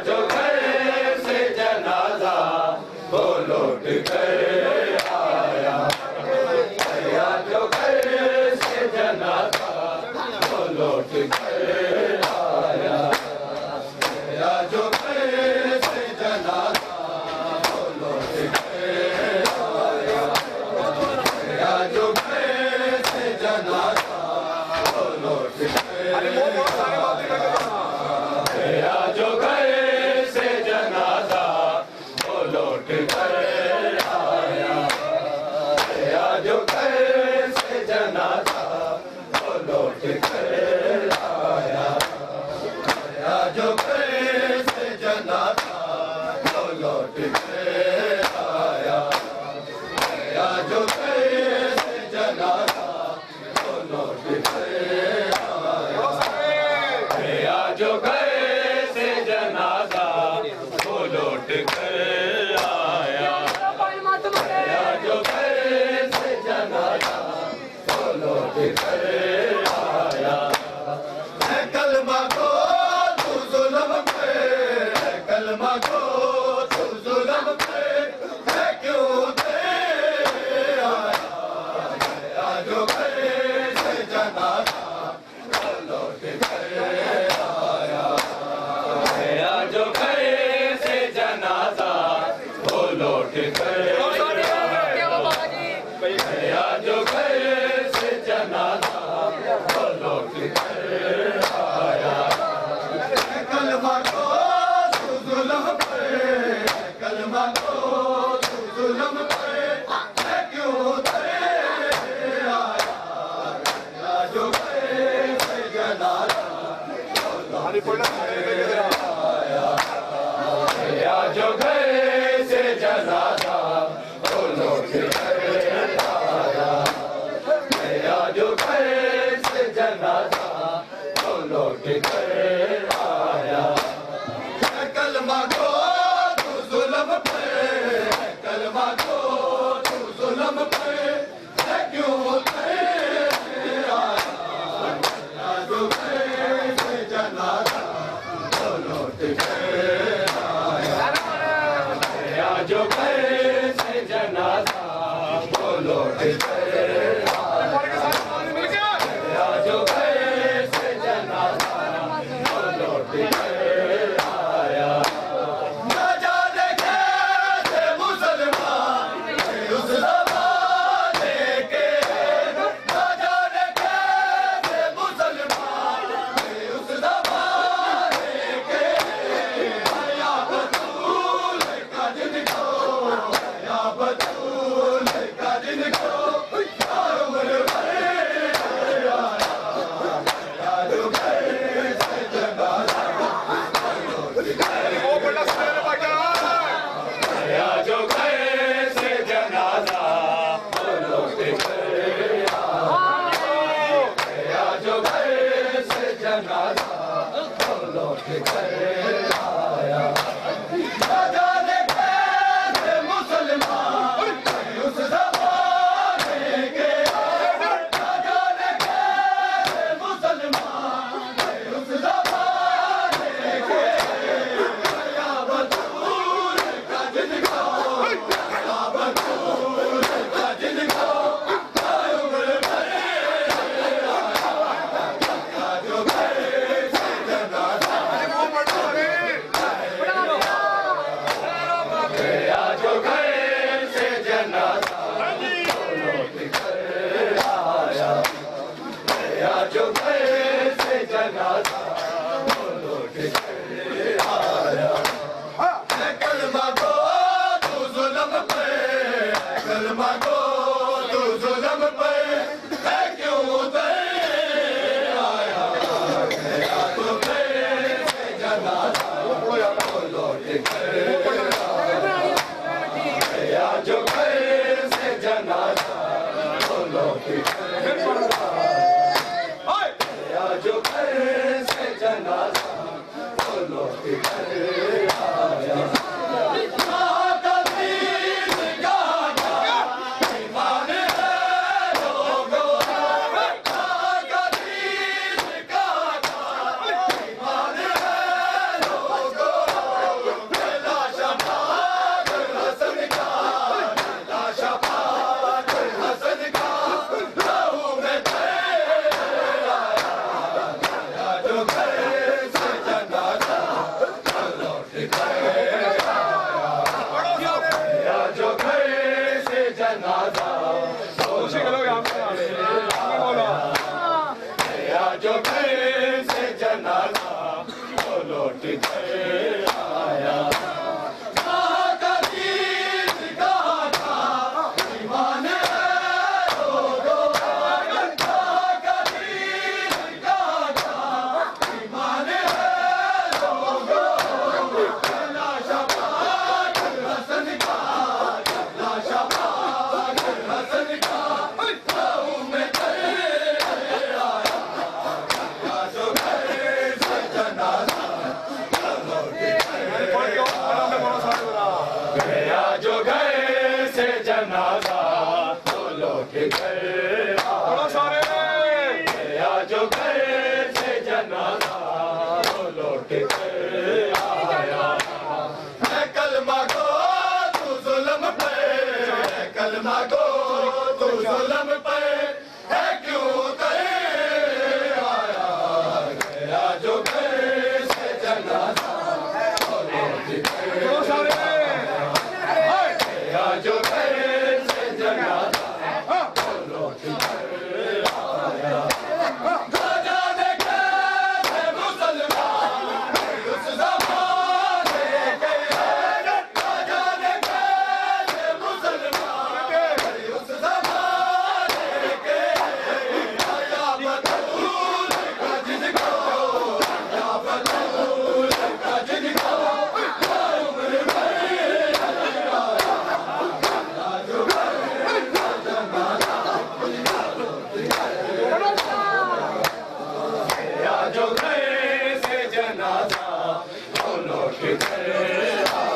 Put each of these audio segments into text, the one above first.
जो घर से जनाजा वो लौट कर आया, जो घर से जनाजा वो लौट कर आया, जो घर से जनाजा वो लौट कर आया, जो घर से जनाजा वो लौट कर आया, जो घर से जनाजा वो लौट कर आया, जो घर से जनाजा वो लौट कर आया, जो घर से जनाजा वो लौट कर आया, जो घर से जनाजा वो लौट कर आया, जो घर से जनाजा वो लौट कर आया, जो घर से जनाजा वो लौट कर आया। कलमा को तू जुल्म पे, कलमा को तू जुल्म पे, मैं क्यों दे आया, जो घर से जनाजा वो लौट कर आया, जो घर से जनाजा वो लौट कर आया, जो घर से जनाजा वो लौट कर आया। कलमा को तू जुल्म पे, कलमा को तू जुल्म पे, मैं क्यों दे आया, जो घर से जनाजा वो लौट कर आया, जो घर से जनाजा वो लौट कर आया, जो घर से जनाजा वो लौट कर आया। कलमा को तू जुल्म पे, कलमा को तू जुल्म पे, मैं क्यों दे आया, जो घर से जनाजा वो लौट कर आया, जो घर से जनाजा वो लौट कर आया, जो घर से जनाजा वो लौट कर आया। न जाने कैसे मुसलमान उस ज़माने के, न जाने कैसे मुसलमान उस ज़माने के, या बतूल का जिनको, या बतूल का जिनको, या उम्र भर आया, जो घर से जनाजा वो लौट कर आया, जो घर से जनाजा वो लौट कर आया, जो घर से जनाजा वो लौट कर आया। न जाने कैसे मुसलमान उस ज़माने के, न जाने कैसे मुसलमान उस ज़माने के, या बतूल का जिनको, या बतूल का जिनको, या उम्र भर आया, जो घर से जनाजा जो घर से जनाजा वो लौट कर आया, जो घर से जनाजा वो लौट कर आया। कलमा को तू जुल्म पे, कलमा को तू जुल्म पे, मैं क्यों दे आया, जो घर से जनाजा वो लौट कर आया, जो घर से जनाजा वो लौट कर आया, जो घर से जनाजा वो लौट कर आया। लौट कर आया। कहाँ का दीन कहाँ था ईमान है लोगों, कहाँ का दीन कहाँ था ईमान है लोगों। कहला शबाश हसन का, कहला शबाश हसन का, गाँव में कर आया। गया जो घर से जनाजा लौट कर, गया जो घर से जनाजा वो लौट कर आया। गया जो घर से जनाजा वो लौट कर आया। है कलमा गो तू जुल्म पे, है कलमा गो तू जुल्म पे, है क्यों तेरे आया। गया जो घर से जनाजा वो लौट कर आया। गया जो घर से जनाजा वो लौट कर आया। राजा ने कैसे मुसलमान उस ज़माने के, राजा ने कैसे मुसलमान उस ज़माने के, या बतूल का जिनको, या बतूल का जिनको, उम्र भर आया। जो गया जो घर से जनाजा वो लौट कर आया।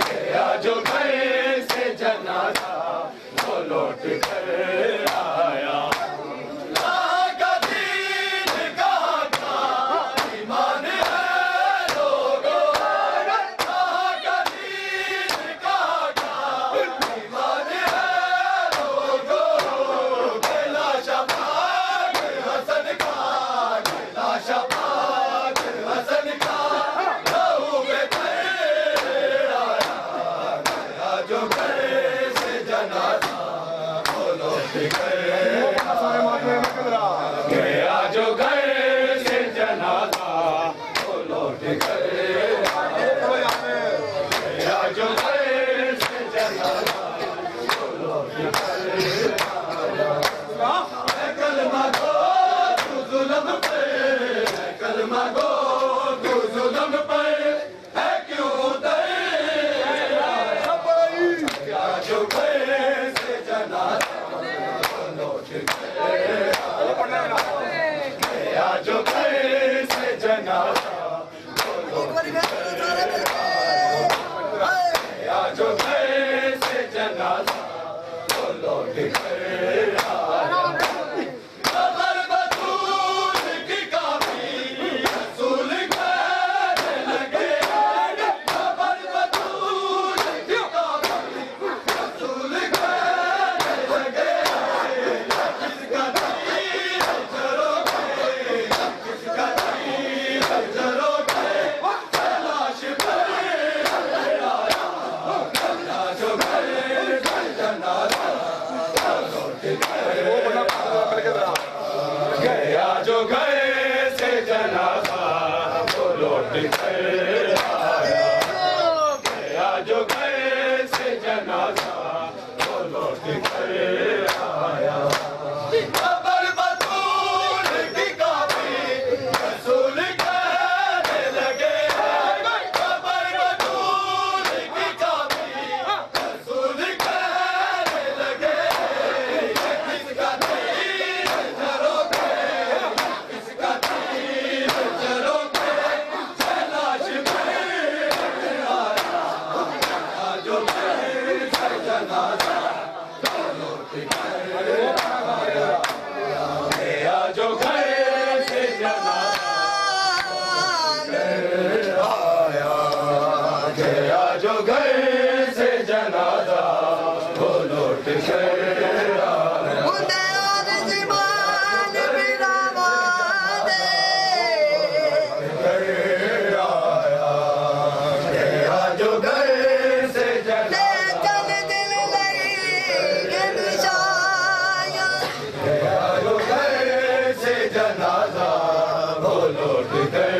गया जो घर से जनाजा वो लौट कर आया। कहाँ का दीन कहाँ का ईमान है लोगों, कहाँ का दीन कहाँ का ईमान है लोगों। कहला शबाश हसन का, कहला शबाश हसन का, गाँव में कर आया। गया जो घर से जनाजा वो लौट कर आया। गया जो घर से जनाजा वो लौट कर आया। गया जो घर से जनाजा वो लौट कर आया। है कलमा गो तू जुल्म पे, है कलमा गो तू जुल्म पे, है क्यों तेरे आया। गया जो घर से जनाजा वो लौट कर आया। गया जो घर से जनाजा वो लौट कर आया। गया जो घर से जनाजा वो लौट कर आया। खबर बतूल की काफी रसूल कहने लगे, खबर बतूल की काफी रसूल कहने लगे। किसका तीर जरोगे, किसका तीर जरोगे, तलाश पर आया। गया जो घर से जनाजा वो लौट कर आया। गया जो घर से जनाजा वो लौट कर आया। गया जो घर से जनाजा वो लौट कर आया। खबर बतूल की काफी रसूल कहने लगे, खबर बतूल की काफी रसूल कहने लगे। किसका तीर जरोगे, किसका तीर जरोगे, तलाश पर आया। गया जो घर से जनाजा वो लौट कर आया। गया जो घर से जनाजा आया। गया जो घर से जनाजा वो लौट कर आया। गया जो घर से जनाजा गया जो घर से जनाजा वो लौट कर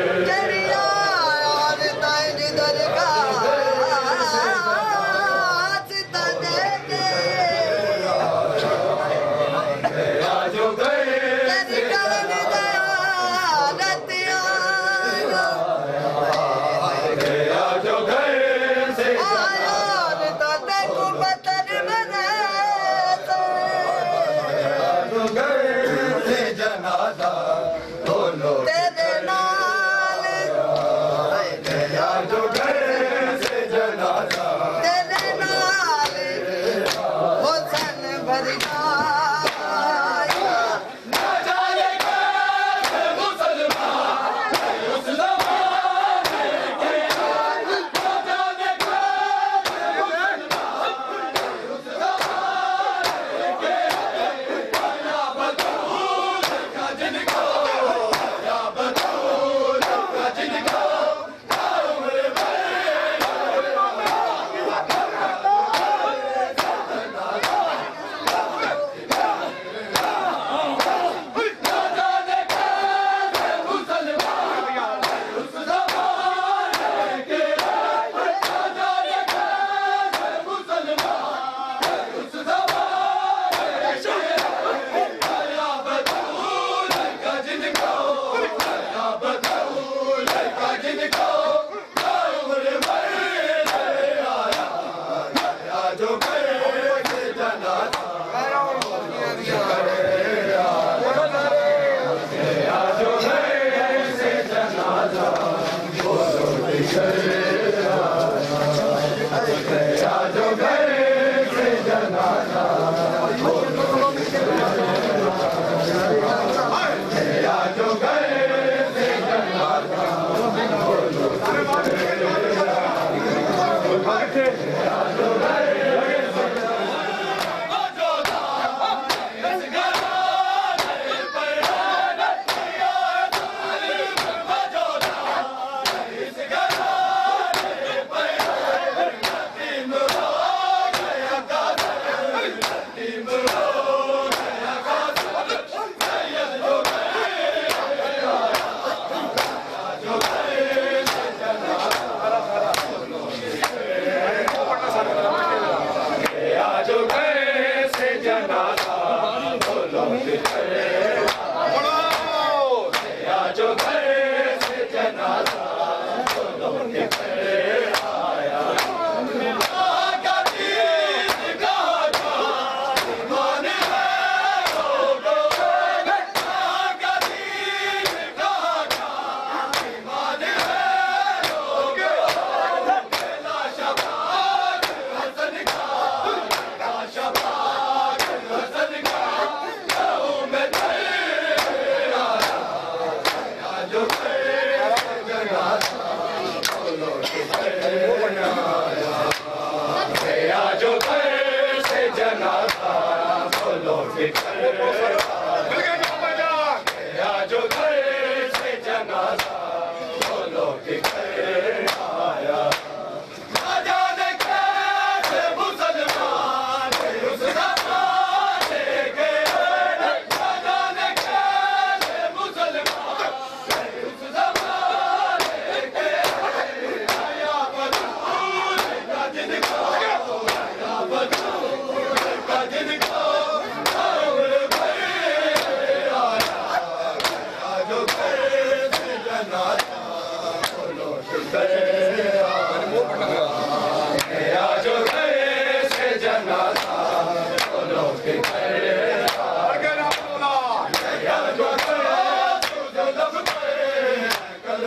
जो घर से जनाजा या जो घर से जनाजा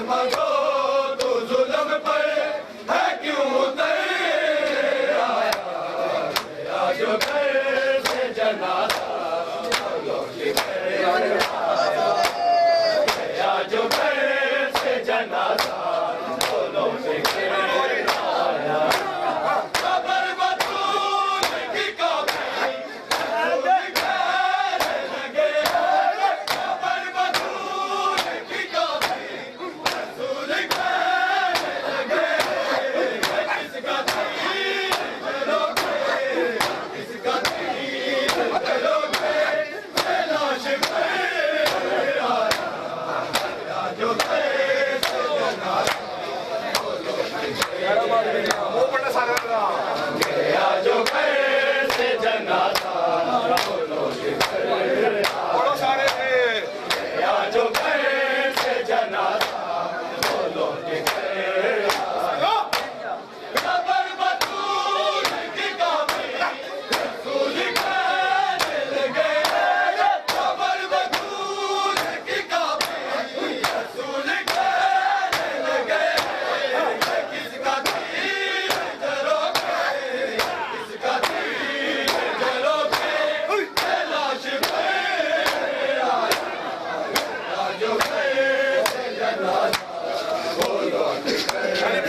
Go!